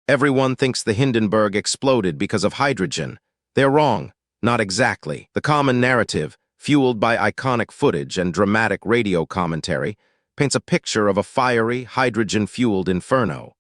Everyone thinks the Hindenburg exploded because of hydrogen. They're wrong. Not exactly. The common narrative, fueled by iconic footage and dramatic radio commentary, paints a picture of a fiery, hydrogen-fueled inferno.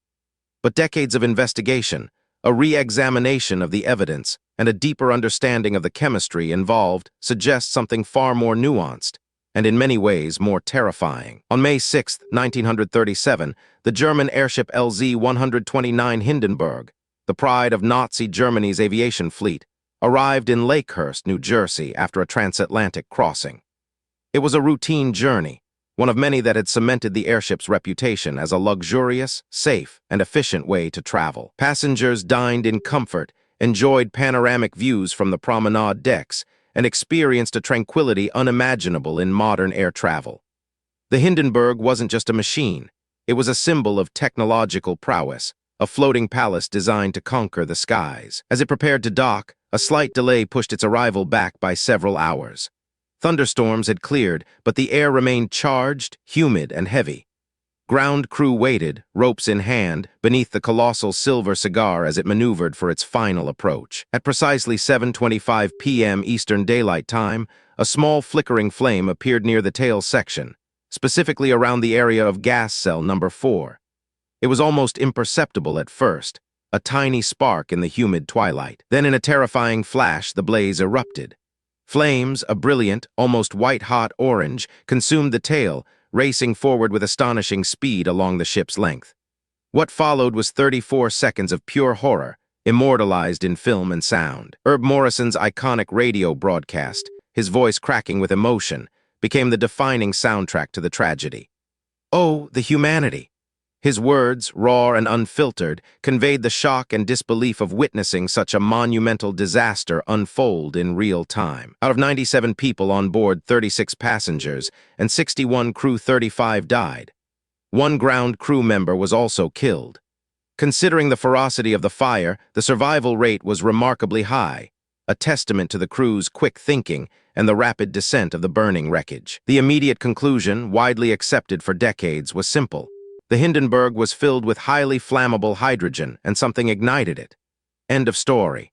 But decades of investigation, a re-examination of the evidence, and a deeper understanding of the chemistry involved suggest something far more nuanced, and in many ways more terrifying. On May 6, 1937, the German airship LZ-129 Hindenburg, the pride of Nazi Germany's aviation fleet, arrived in Lakehurst, New Jersey after a transatlantic crossing. It was a routine journey, one of many that had cemented the airship's reputation as a luxurious, safe, and efficient way to travel. Passengers dined in comfort, enjoyed panoramic views from the promenade decks, and experienced a tranquility unimaginable in modern air travel. The Hindenburg wasn't just a machine. It was a symbol of technological prowess, a floating palace designed to conquer the skies. As it prepared to dock, a slight delay pushed its arrival back by several hours. Thunderstorms had cleared, but the air remained charged, humid, and heavy. Ground crew waited, ropes in hand, beneath the colossal silver cigar as it maneuvered for its final approach. At precisely 7:25 p.m. Eastern Daylight Time, a small flickering flame appeared near the tail section, specifically around the area of gas cell number 4. It was almost imperceptible at first, a tiny spark in the humid twilight. Then in a terrifying flash, the blaze erupted. Flames, a brilliant, almost white-hot orange, consumed the tail, racing forward with astonishing speed along the ship's length. What followed was 34 seconds of pure horror, immortalized in film and sound. Herb Morrison's iconic radio broadcast, his voice cracking with emotion, became the defining soundtrack to the tragedy. "Oh, the humanity!" His words, raw and unfiltered, conveyed the shock and disbelief of witnessing such a monumental disaster unfold in real time. Out of 97 people on board, 36 passengers, and 61 crew, 35 died. One ground crew member was also killed. Considering the ferocity of the fire, the survival rate was remarkably high, a testament to the crew's quick thinking and the rapid descent of the burning wreckage. The immediate conclusion, widely accepted for decades, was simple. The Hindenburg was filled with highly flammable hydrogen, and something ignited it. End of story.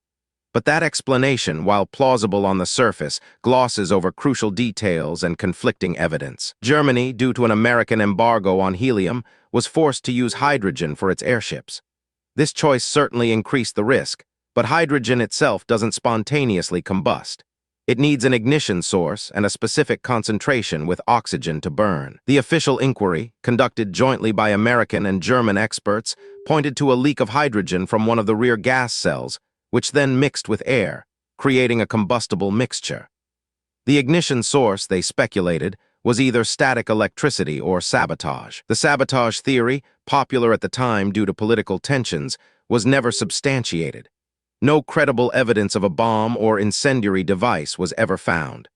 But that explanation, while plausible on the surface, glosses over crucial details and conflicting evidence. Germany, due to an American embargo on helium, was forced to use hydrogen for its airships. This choice certainly increased the risk, but hydrogen itself doesn't spontaneously combust. It needs an ignition source and a specific concentration with oxygen to burn. The official inquiry, conducted jointly by American and German experts, pointed to a leak of hydrogen from one of the rear gas cells, which then mixed with air, creating a combustible mixture. The ignition source, they speculated, was either static electricity or sabotage. The sabotage theory, popular at the time due to political tensions, was never substantiated. No credible evidence of a bomb or incendiary device was ever found.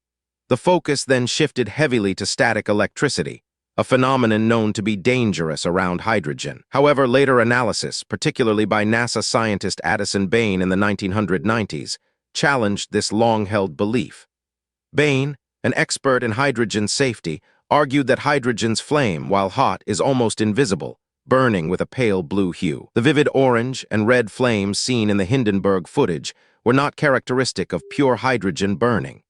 The focus then shifted heavily to static electricity, a phenomenon known to be dangerous around hydrogen. However, later analysis, particularly by NASA scientist Addison Bain in the 1990s, challenged this long-held belief. Bain, an expert in hydrogen safety, argued that hydrogen's flame, while hot, is almost invisible, burning with a pale blue hue. The vivid orange and red flames seen in the Hindenburg footage were not characteristic of pure hydrogen burning.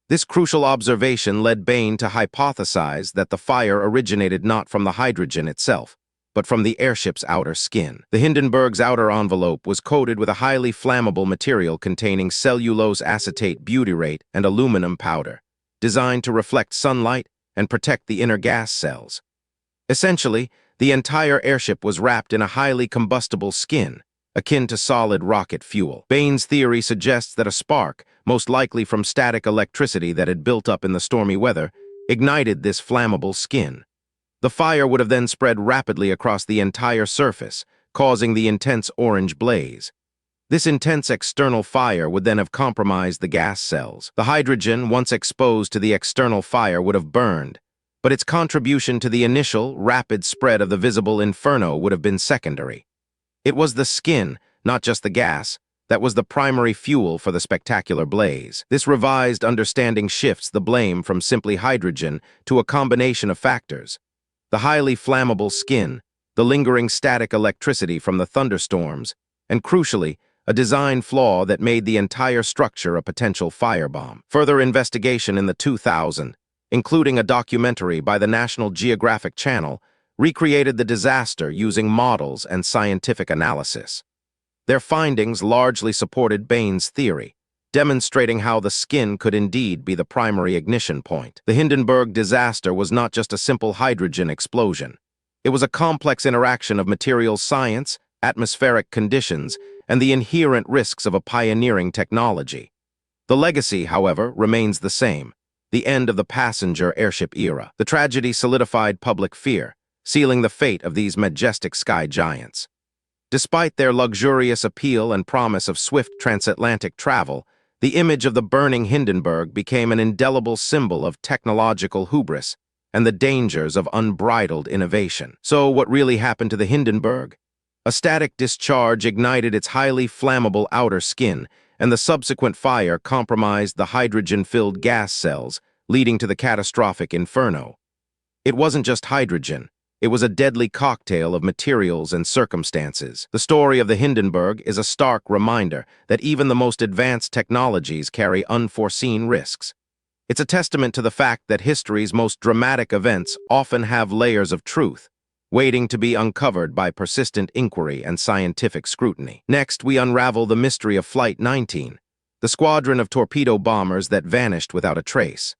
This crucial observation led Bain to hypothesize that the fire originated not from the hydrogen itself, but from the airship's outer skin. The Hindenburg's outer envelope was coated with a highly flammable material containing cellulose acetate butyrate and aluminum powder, designed to reflect sunlight and protect the inner gas cells. Essentially, the entire airship was wrapped in a highly combustible skin, akin to solid rocket fuel. Bain's theory suggests that a spark, most likely from static electricity that had built up in the stormy weather, ignited this flammable skin. The fire would have then spread rapidly across the entire surface, causing the intense orange blaze. This intense external fire would then have compromised the gas cells. The hydrogen, once exposed to the external fire, would have burned, but its contribution to the initial, rapid spread of the visible inferno would have been secondary. It was the skin, not just the gas, that was the primary fuel for the spectacular blaze. This revised understanding shifts the blame from simply hydrogen to a combination of factors: the highly flammable skin, the lingering static electricity from the thunderstorms, and crucially, a design flaw that made the entire structure a potential firebomb. Further investigation in the 2000, including a documentary by the National Geographic Channel, recreated the disaster using models and scientific analysis. Their findings largely supported Bain's theory, demonstrating how the skin could indeed be the primary ignition point. The Hindenburg disaster was not just a simple hydrogen explosion. It was a complex interaction of materials science, atmospheric conditions, and the inherent risks of a pioneering technology. The legacy, however, remains the same: the end of the passenger airship era. The tragedy solidified public fear, sealing the fate of these majestic sky giants. Despite their luxurious appeal and promise of swift transatlantic travel, the image of the burning Hindenburg became an indelible symbol of technological hubris and the dangers of unbridled innovation. So, what really happened to the Hindenburg? A static discharge ignited its highly flammable outer skin, and the subsequent fire compromised the hydrogen-filled gas cells, leading to the catastrophic inferno. It wasn't just hydrogen. It was a deadly cocktail of materials and circumstances. The story of the Hindenburg is a stark reminder that even the most advanced technologies carry unforeseen risks. It's a testament to the fact that history's most dramatic events often have layers of truth, waiting to be uncovered by persistent inquiry and scientific scrutiny. Next, we unravel the mystery of Flight 19, the squadron of torpedo bombers that vanished without a trace.